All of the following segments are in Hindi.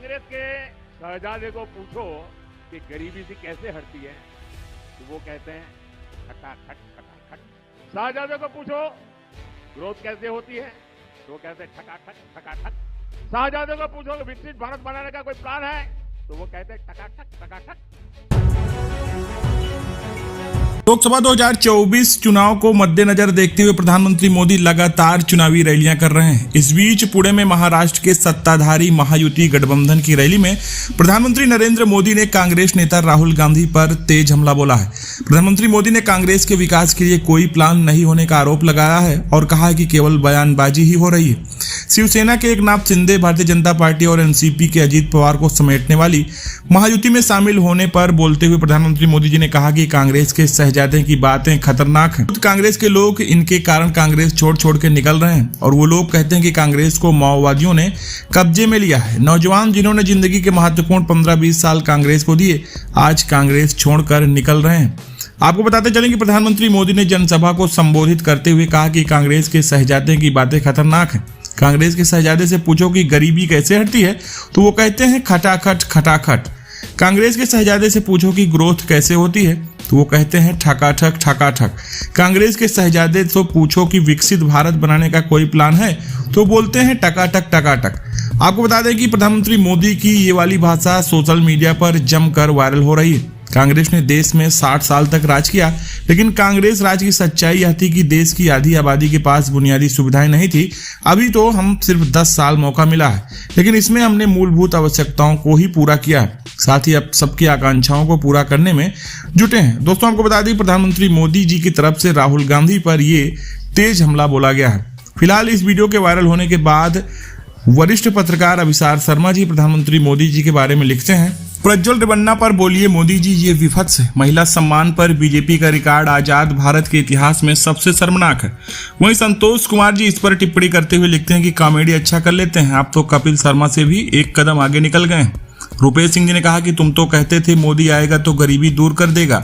कांग्रेस के शहजादे को पूछो कि गरीबी से कैसे हटती है तो वो कहते हैं खटाखट खटाखट। शहजादे को पूछो ग्रोथ कैसे होती है तो वो कहते हैं खटाखट खटाखट। शहजादे को पूछो कि विकसित भारत बनाने का कोई प्लान है तो वो कहते हैं खटाखट खटाखट। लोकसभा 2024 चुनाव को मद्देनजर देखते हुए प्रधानमंत्री मोदी लगातार चुनावी रैलियां कर रहे हैं। इस बीच पुणे में महाराष्ट्र के सत्ताधारी महायुति गठबंधन की रैली में प्रधानमंत्री नरेंद्र मोदी ने कांग्रेस नेता राहुल गांधी पर तेज हमला बोला है। प्रधानमंत्री मोदी ने कांग्रेस के विकास के लिए कोई प्लान नहीं होने का आरोप लगाया है और कहा है कि केवल बयानबाजी ही हो रही है। शिवसेना के एकनाथ शिंदे, भारतीय जनता पार्टी और एनसीपी के अजीत पवार को समेटने वाली महायुति में शामिल होने पर बोलते हुए प्रधानमंत्री मोदी जी ने कहा कि कांग्रेस के शहजादे की बातें खतरनाक हैं। कांग्रेस के लोग इनके कारण कांग्रेस छोड़ के निकल रहे हैं और वो लोग कहते हैं कि कांग्रेस को माओवादियों ने कब्जे में लिया है। नौजवान जिन्होंने जिंदगी के महत्वपूर्ण 15-20 साल कांग्रेस को दिए आज कांग्रेस छोड़कर निकल रहे हैं। आपको बताते चलें कि प्रधानमंत्री मोदी ने जनसभा को संबोधित करते हुए कहा कि कांग्रेस के शहजादे की बातें खतरनाक हैं। कांग्रेस के शहजादे से पूछो कि गरीबी कैसे हटती है तो वो कहते हैं खटाखट खटाखट। कांग्रेस के शहजादे से पूछो कि ग्रोथ कैसे होती है तो वो कहते हैं ठकाठक ठकाठक। कांग्रेस के शहजादे से पूछो कि विकसित भारत बनाने का कोई प्लान है तो बोलते हैं टकाटक टकाटक। आपको बता दें कि प्रधानमंत्री मोदी की ये वाली भाषा सोशल मीडिया पर जमकर वायरल हो रही है। कांग्रेस ने देश में 60 साल तक राज किया, लेकिन कांग्रेस राज की सच्चाई यह थी कि देश की आधी आबादी के पास बुनियादी सुविधाएं नहीं थी। अभी तो हम सिर्फ 10 साल मौका मिला है, लेकिन इसमें हमने मूलभूत आवश्यकताओं को ही पूरा किया है, साथ ही अब सबकी आकांक्षाओं को पूरा करने में जुटे हैं। दोस्तों, आपको बता दें प्रधानमंत्री मोदी जी की तरफ से राहुल गांधी पर ये तेज हमला बोला गया है। फिलहाल इस वीडियो के वायरल होने के बाद वरिष्ठ पत्रकार अभिसार शर्मा जी प्रधानमंत्री मोदी जी के बारे में लिखते हैं, प्रज्वल रेवन्ना पर बोलिए मोदी जी ये विभत्स है। महिला सम्मान पर बीजेपी का रिकॉर्ड आजाद भारत के इतिहास में सबसे शर्मनाक है। वहीं संतोष कुमार जी इस पर टिप्पणी करते हुए लिखते हैं कि कॉमेडी अच्छा कर लेते हैं, आप तो कपिल शर्मा से भी एक कदम आगे निकल गए हैं। रुपेश सिंह जी ने कहा कि तुम तो कहते थे मोदी आएगा तो गरीबी दूर कर देगा,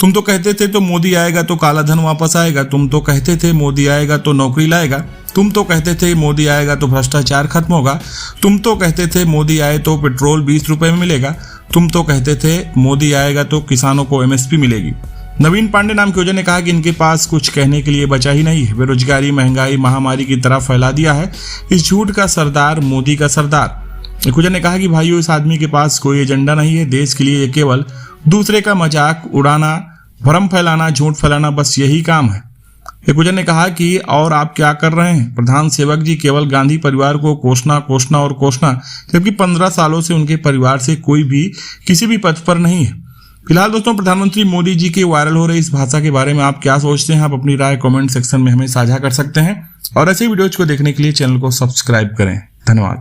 तुम तो कहते थे तो मोदी आएगा तो काला धन वापस आएगा, तुम तो कहते थे मोदी आएगा तो नौकरी लाएगा, तुम तो कहते थे मोदी आएगा तो भ्रष्टाचार खत्म होगा, तुम तो कहते थे मोदी आए तो पेट्रोल 20 रुपए में मिलेगा, तुम तो कहते थे मोदी आएगा तो किसानों को एमएसपी मिलेगी। नवीन पांडे नाम के योजना ने कहा कि इनके पास कुछ कहने के लिए बचा ही नहीं है। बेरोजगारी महंगाई महामारी की तरह फैला दिया है इस झूठ का सरदार मोदी का सरदार। एक ने कहा कि भाइयों इस आदमी के पास कोई एजेंडा नहीं है, देश के लिए ये केवल दूसरे का मजाक उड़ाना, भ्रम फैलाना, झूठ फैलाना, बस यही काम है। एक ने कहा कि और आप क्या कर रहे हैं, प्रधान सेवक जी केवल गांधी परिवार को कोसना और कोसना, जबकि 15 सालों से उनके परिवार से कोई भी किसी भी पद पर नहीं है। फिलहाल दोस्तों, प्रधानमंत्री मोदी जी के वायरल हो रही इस भाषा के बारे में आप क्या सोचते हैं, आप अपनी राय कमेंट सेक्शन में हमें साझा कर सकते हैं और ऐसे वीडियोज को देखने के लिए चैनल को सब्सक्राइब करें। धन्यवाद।